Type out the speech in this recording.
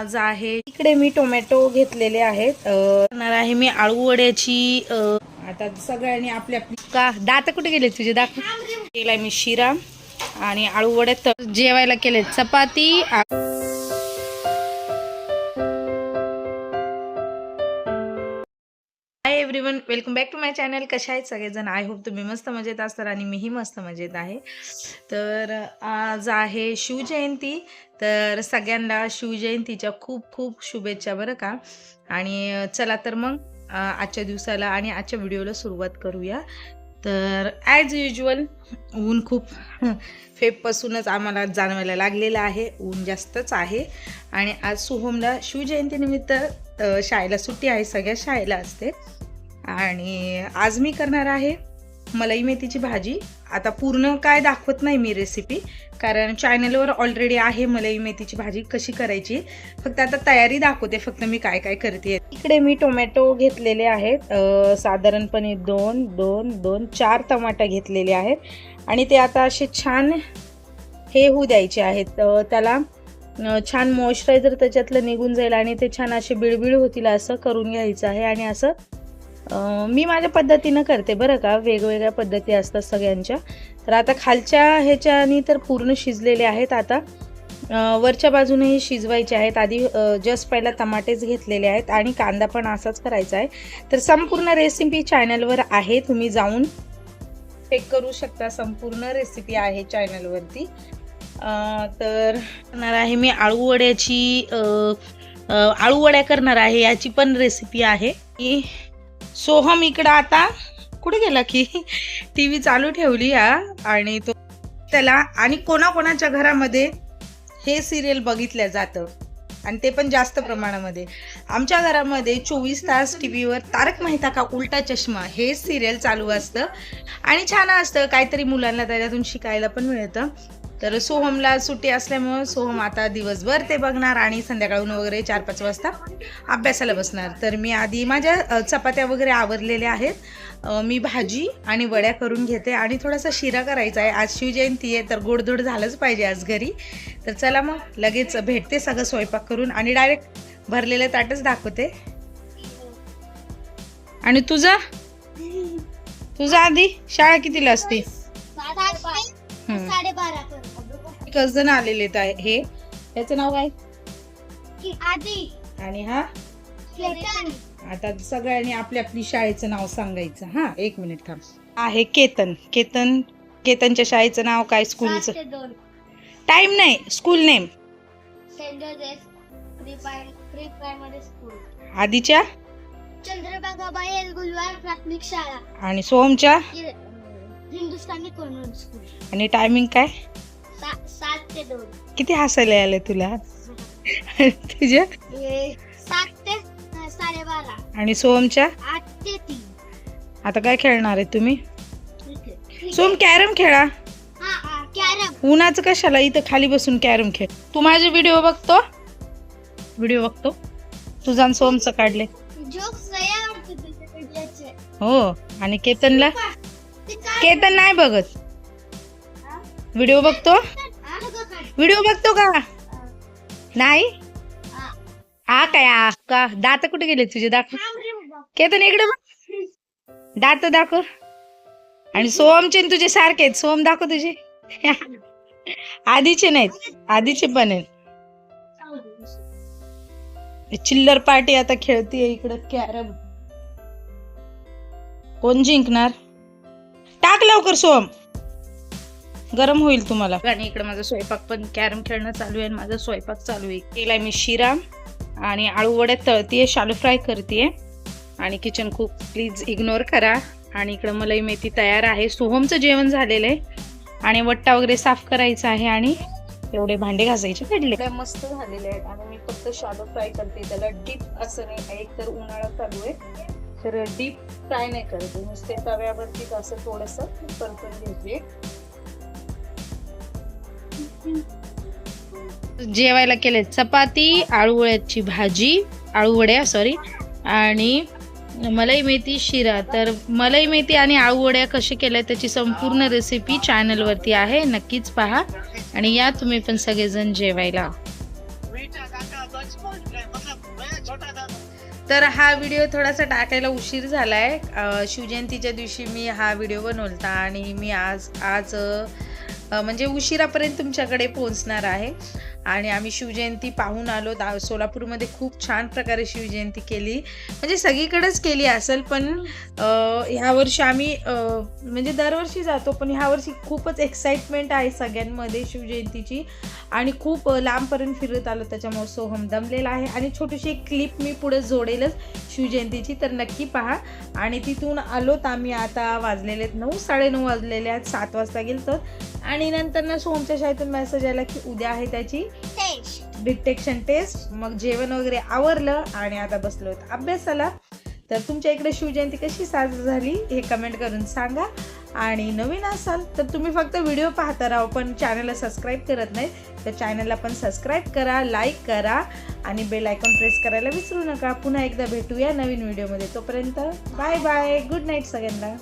आज आहे इकडे मी टोमॅटो घेतलेले आहेत. करणार आहे मी आळू वड्याची. आता सगळ्यांनी आपली आपली का दात कुठे गेले तुझे? दात केलाय मी शिरा आणि आळू वड्यात जेवायला केले चपाती. Hi everyone, welcome back to my channel. कशा आहेत सगळेजण? आय होप तुम्ही मस्त मजेत असतात आणि मीही मस्त मजेत आहे. तर आज आहे शिवजयंती, तर सगळ्यांना शिवजयंतीच्या खूप खूप शुभेच्छा बरं का. आणि चला तर मग आजच्या दिवसाला आणि आजच्या व्हिडिओला सुरुवात करूया. तर ॲज युजल ऊन खूप फेबपासूनच आम्हाला जाणवायला लागलेलं आहे, ऊन जास्तच आहे. आणि आज सोहमला शिवजयंतीनिमित्त शाळेला सुट्टी आहे, सगळ्या शाळेला असते. आणि आज मी करणार आहे मलाई मेथीची भाजी. आता पूर्ण काय दाखवत नाही मी रेसिपी, कारण चॅनलवर ऑलरेडी आहे मलाई मेथीची भाजी कशी करायची. फक्त आता तयारी दाखवते, फक्त मी काय काय करते. इकडे मी टोमॅटो घेतलेले आहेत, साधारणपणे 4 टमाटर घेतलेले आहेत. आणि ते आता असे छान हे होऊ द्यायचे आहेत, त्याला छान मॉइश्चरायझर त्याच्यातलं निघून जाईल आणि ते छान असे बिळबिळ होतील असं करून घ्यायचं आहे. आणि असं मी माझ्या पद्धतीनं करते बरं का, वेगवेगळ्या पद्धती असतात सगळ्यांच्या. तर आता खालच्या ह्याच्यानी तर पूर्ण शिजलेले आहेत. आता वरच्या बाजूनेही शिजवायचे आहेत. आधी जस्ट पहिला टमाटेच घेतलेले आहेत आणि कांदा पण असाच करायचा आहे. तर संपूर्ण रेसिपी चॅनलवर आहे, तुम्ही जाऊन चेक करू शकता. संपूर्ण रेसिपी आहे चॅनलवरती. तर करणार आहे मी आळू वड्याची, आळू वड्या करणार आहे, याची पण रेसिपी आहे. सोहम इकडं आता कुठे गेला की टी व्ही चालू ठेवली आणि तो त्याला, आणि कोणाकोणाच्या घरामध्ये हे सिरियल बघितलं जातं आणि ते पण जास्त प्रमाणामध्ये. आमच्या घरामध्ये 24 तास टी व्हीवर तारक मेहता का उलटा चष्मा हे सिरियल चालू असतं आणि छान असतं, काहीतरी मुलांना त्याच्यातून शिकायला पण मिळतं. तर सोहमला सुट्टी असल्यामुळं सोहम आता दिवसभर ते बघणार आणि संध्याकाळून वगैरे 4-5 वाजता अभ्यासाला बसणार. तर मी आधी माझ्या चपात्या वगैरे आवरलेल्या आहेत. मी भाजी आणि वड्या करून घेते आणि थोडासा शिरा करायचा आहे. आज शिवजयंती आहे, तर गोडधोड झालंच पाहिजे आज घरी. तर चला मग लगेच भेटते सगळं स्वयंपाक करून आणि डायरेक्ट भरलेले ताटच दाखवते. आणि तुझा आधी शाळा कितीला असते? 12:30. कजन आलेले आहे. हे याचं नाव काय? आधी. आणि हा आता सगळ्यांनी आपल्या आपली शाळेचं नाव सांगायचं. हा, 1 मिनिट थांब. आहे केतनच्या शाळेचं नाव काय? स्कूलचं टाइम नाही, school name. Saint Joseph pre primary school. आधीच्या चंद्रभागाबाई गुलवार प्राथमिक शाळा. आणि सोहमच्या हिंदुस्थानी कॉन्व्हेंट स्कूल. आणि टायमिंग काय? 7 ते 2. किती हसायला आलं तुला तुझ्या? 7 ते 12:30. आणि सोहमच्या 8 ते 3. आता काय खेळणार आहे तुम्ही? सोहम कॅरम खेळा. कॅरम. उन्हाचं कशाला, इथं खाली बसून कॅरम खेळ. तू माझे व्हिडिओ बघतो? तुझा आणि सोहमचं काढले हो. आणि केतन नाही बघत. व्हिडिओ बघतो का नाही? हा काय का दात कुठे गेले तुझे? दाखव केतन, इकडे बघ, दात दाखव. आणि सोहमचे तुझे सारखे आहेत. सोहम दाखव तुझे. आधीचे नाहीत, आधीचे पण आहेत. चिल्लर पार्टी आता खेळतीये इकडं कॅरम. कोण जिंकणार? टाक लवकर सोहम, गरम होईल तुम्हाला. आणि इकडे माझा स्वयंपाक पण, कॅरम खेळणं चालू आहे, माझा स्वयंपाक चालू आहे. केलाय मी शिरा आणि आळू वड्यात तळतीये, शालो फ्राय करतेय. आणि किचन कुक प्लीज इग्नोर करा. आणि इकडं मलाई मेथी तयार आहे. सोहमचं जेवण झालेलं आहे आणि वट्टा वगैरे साफ करायचा आहे आणि एवढे भांडे घासायचे पडले. मस्त झालेले आहेत आणि मी फक्त शालो फ्राय करते, त्याला डीप असं नाही. एक तर उन्हाळा चालू आहे, तर डीप फ्राय नाही करते, नुसते तव्यावरती असं थोडंसं परतून घेते. जेवायला केले चपाती, आळू वड्या आणि मलाई मेथी शिरा. तर मलाई मेथी आणि आळू वड्या कशी केल्या त्याची संपूर्ण रेसिपी चॅनलवरती आहे, नक्कीच पहा. आणि या तुम्ही पण सगळेजण जेवायला. तर हा व्हिडिओ थोडासा टाकायला उशीर झाला आहे. शिवजयंतीच्या दिवशी मी हा व्हिडिओ बनवलता आणि मी आज म्हणजे उशिरापर्यंत तुमच्याकडे पोहोचणार आहे. आणि आम्ही शिवजयंती पाहून आलो. सोलापूरमध्ये खूप छान प्रकारे शिवजयंती केली, म्हणजे सगळीकडेच केली असेल, पण ह्या वर्षी आम्ही म्हणजे दरवर्षी जातो, पण ह्या वर्षी खूपच एक्साइटमेंट आहे सगळ्यांमध्ये शिवजयंतीची आणि खूप लांबपर्यंत फिरत आलो, त्याच्यामुळे सोहम दमलेला आहे. आणि छोटीशी एक क्लिप मी पुढे जोडेलच शिवजयंतीची, तर नक्की पहा. आणि तिथून आलो तर आम्ही आता वाजलेले आहेत 9, 9:30 वाजलेले आहेत. 7 वाजता गेलो आणि नंतर ना सोहमच्या शाळेतून मेसेज आला की उद्या आहे त्याची डिटेक्शन टेस्ट. मग जेवण वगैरे आवरलं आणि आता बसलो होतो अभ्यासाला. तर तुमच्या इकडे शिवजयंती कशी साजरी झाली हे कमेंट करून सांगा. आणि नवीन असाल तर तुम्ही फक्त व्हिडिओ पाहता राहा, पण चॅनलला सबस्क्राईब करत नाही, तर चॅनलला पण सबस्क्राईब करा, लाईक करा आणि बेल आयकॉन प्रेस करायला विसरू नका. पुन्हा एकदा भेटूया नवीन व्हिडिओमध्ये. तोपर्यंत बाय बाय, गुड नाईट सगळ्यांना.